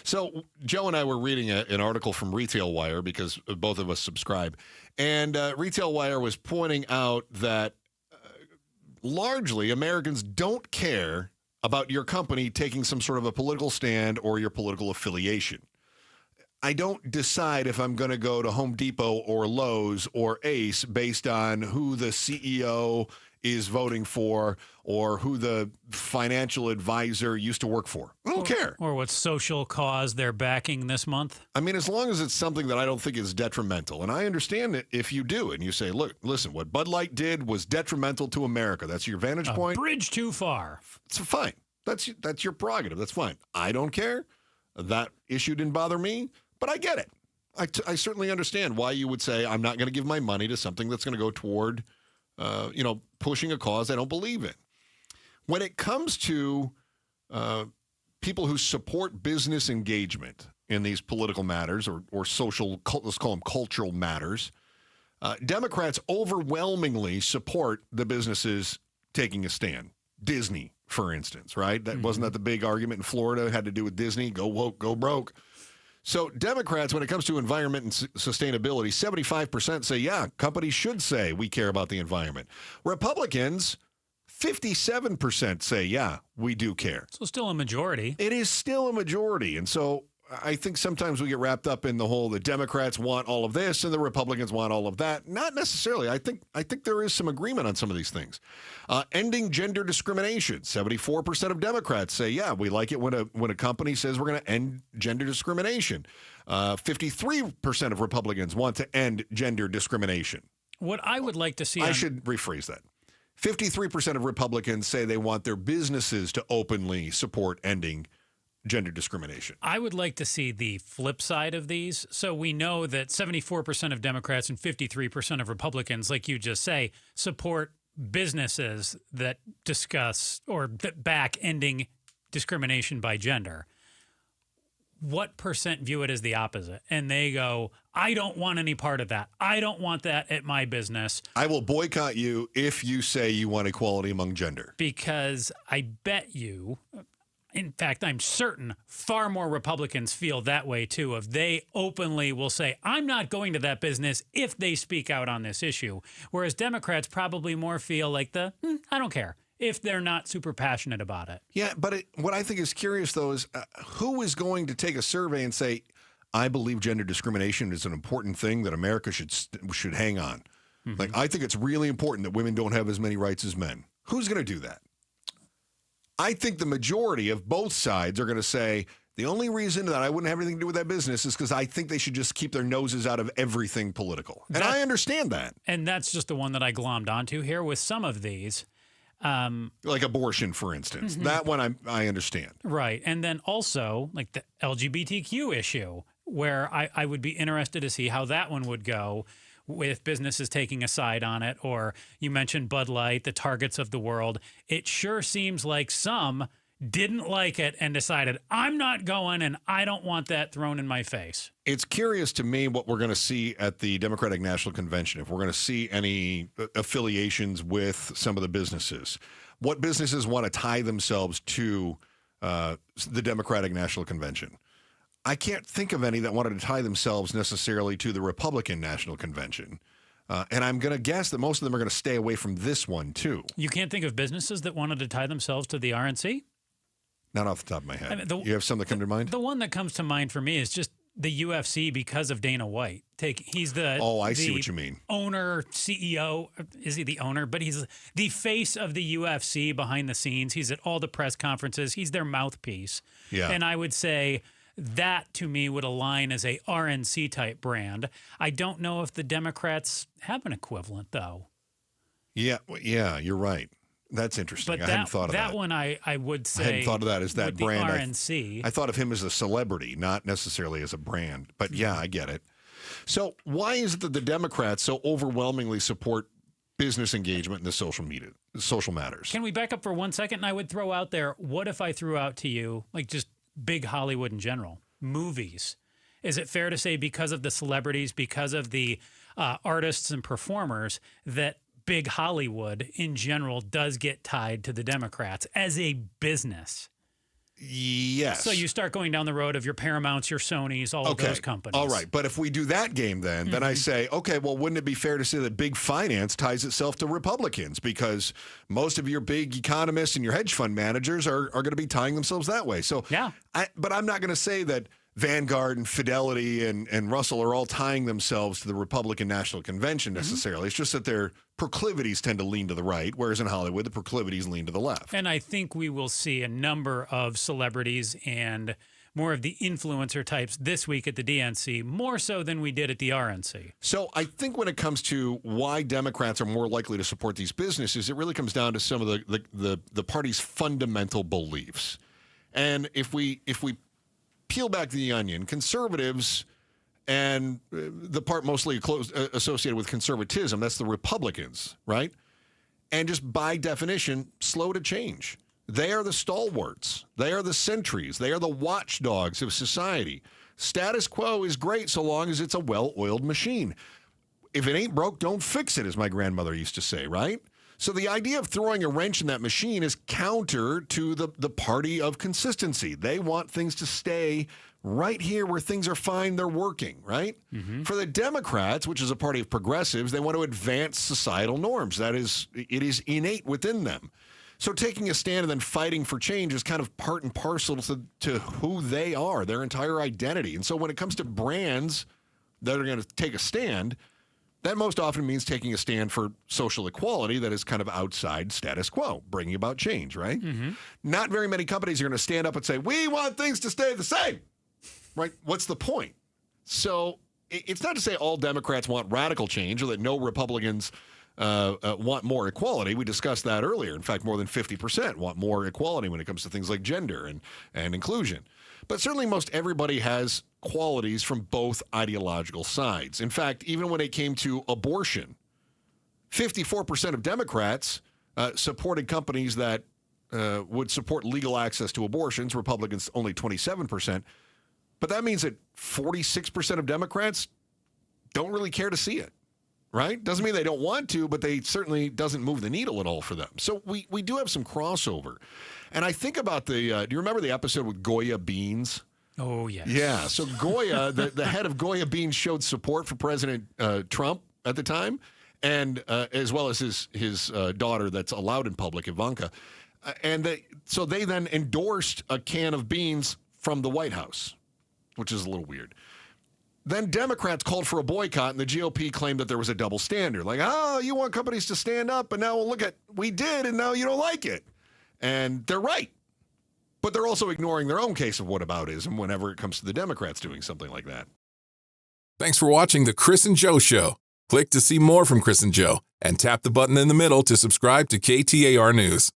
So Joe and I were reading an article from Retail Wire because both of us subscribe. And Retail Wire was pointing out that largely Americans don't care about your company taking some sort of a political stand or your political affiliation. I don't decide if I'm going to go to Home Depot or Lowe's or Ace based on who the CEO is voting for or who the financial advisor used to work for. I don't care. Or what social cause they're backing this month. I mean, as long as it's something that I don't think is detrimental. And I understand it if you do and you say, look, listen, what Bud Light did was detrimental to America. That's your vantage point. Bridge too far. It's fine. That's your prerogative. That's fine. I don't care. That issue didn't bother me, but I get it. I certainly understand why you would say I'm not going to give my money to something that's going to go toward pushing a cause I don't believe in. When it comes to people who support business engagement in these political matters or social, let's call them cultural matters, Democrats overwhelmingly support the businesses taking a stand. Disney, for instance, right? That wasn't that the big argument in Florida had to do with Disney? Go woke, go broke. So Democrats, when it comes to environment and sustainability, 75% say, yeah, companies should say we care about the environment. Republicans, 57% say, yeah, we do care. So still a majority. It is still a majority. And so I think sometimes we get wrapped up in the whole, the Democrats want all of this and the Republicans want all of that. Not necessarily. I think there is some agreement on some of these things. Ending gender discrimination. 74% of Democrats say, yeah, we like it when a company says we're going to end gender discrimination. 53% of Republicans want to end gender discrimination. What I would like to see... I should rephrase that. 53% of Republicans say they want their businesses to openly support ending gender discrimination. I would like to see the flip side of these. So we know that 74% of Democrats and 53% of Republicans, like you just say, support businesses that discuss or that back ending discrimination by gender. What percent view it as the opposite? And they go, I don't want any part of that. I don't want that at my business. I will boycott you if you say you want equality among gender. Because I bet you... In fact, I'm certain far more Republicans feel that way, too, if they openly will say, I'm not going to that business if they speak out on this issue. Whereas Democrats probably more feel like I don't care, if they're not super passionate about it. Yeah, but what I think is curious, though, is who is going to take a survey and say, I believe gender discrimination is an important thing that America should hang on. Mm-hmm. Like, I think it's really important that women don't have as many rights as men. Who's going to do that? I think the majority of both sides are going to say, the only reason that I wouldn't have anything to do with that business is because I think they should just keep their noses out of everything political. And I understand that. And that's just the one that I glommed onto here with some of these. Like abortion, for instance. Mm-hmm. That one I understand. Right. And then also like the LGBTQ issue, where I would be interested to see how that one would go with businesses taking a side on it. Or you mentioned Bud Light, the Targets of the world. It sure seems like some didn't like it and decided, I'm not going and I don't want that thrown in my face. It's curious to me what we're going to see at the Democratic National Convention, if we're going to see any affiliations with some of the businesses. What businesses want to tie themselves to the Democratic National Convention? I can't think of any that wanted to tie themselves necessarily to the Republican National Convention. And I'm going to guess that most of them are going to stay away from this one, too. You can't think of businesses that wanted to tie themselves to the RNC? Not off the top of my head. You have some that come to mind? The one that comes to mind for me is just the UFC because of Dana White. He's the see what you mean. Owner, CEO. Is he the owner? But he's the face of the UFC behind the scenes. He's at all the press conferences. He's their mouthpiece. Yeah. And I would say that, to me, would align as a RNC-type brand. I don't know if the Democrats have an equivalent, though. Yeah, you're right. That's interesting. But I hadn't thought of that. That one I would say I hadn't thought of that as that brand. RNC. I thought of him as a celebrity, not necessarily as a brand. But yeah, I get it. So why is it that the Democrats so overwhelmingly support business engagement in the social matters? Can we back up for 1 second? And I would throw out there, what if I threw out to you, like just big Hollywood in general, movies? Is it fair to say because of the celebrities, because of the artists and performers, that big Hollywood in general does get tied to the Democrats as a business? Yes. So you start going down the road of your Paramounts, your Sonys, all of those companies. All right. But if we do that game then I say, okay, well, wouldn't it be fair to say that big finance ties itself to Republicans? Because most of your big economists and your hedge fund managers are going to be tying themselves that way. So, yeah. But I'm not going to say that Vanguard and Fidelity and Russell are all tying themselves to the Republican National Convention necessarily. It's just that their proclivities tend to lean to the right, whereas in Hollywood, the proclivities lean to the left. And I think we will see a number of celebrities and more of the influencer types this week at the DNC, more so than we did at the RNC. So I think when it comes to why Democrats are more likely to support these businesses, it really comes down to some of the party's fundamental beliefs. And if we peel back the onion, conservatives and the part mostly associated with conservatism, that's the Republicans, right? And just by definition, slow to change. They are the stalwarts. They are the sentries. They are the watchdogs of society. Status quo is great so long as it's a well-oiled machine. If it ain't broke, don't fix it, as my grandmother used to say, right? So the idea of throwing a wrench in that machine is counter to the party of consistency. They want things to stay right here where things are fine, they're working, right? For the Democrats, which is a party of progressives, they want to advance societal norms. It is innate within them. So taking a stand and then fighting for change is kind of part and parcel to who they are, their entire identity. And so when it comes to brands that are going to take a stand, that most often means taking a stand for social equality that is kind of outside status quo, bringing about change, right? Not very many companies are going to stand up and say, we want things to stay the same, right? What's the point? So it's not to say all Democrats want radical change or that no Republicans want more equality. We discussed that earlier. In fact, more than 50% want more equality when it comes to things like gender and inclusion. But certainly most everybody has qualities from both ideological sides. In fact, even when it came to abortion, 54% of Democrats supported companies that would support legal access to abortions. Republicans, only 27%. But that means that 46% of Democrats don't really care to see it, right? Doesn't mean they don't want to, but they certainly doesn't move the needle at all for them. So we do have some crossover. And I think about do you remember the episode with Goya Beans? Oh, yes. Yeah. So Goya, the head of Goya Beans showed support for President Trump at the time, and as well as his daughter that's allowed in public, Ivanka. So they then endorsed a can of beans from the White House, which is a little weird. Then Democrats called for a boycott, and the GOP claimed that there was a double standard. Like, oh, you want companies to stand up, and now look at, we did, and now you don't like it. And they're right. But they're also ignoring their own case of whataboutism whenever it comes to the Democrats doing something like that. Thanks for watching The Chris and Joe Show. Click to see more from Chris and Joe, and tap the button in the middle to subscribe to KTAR News.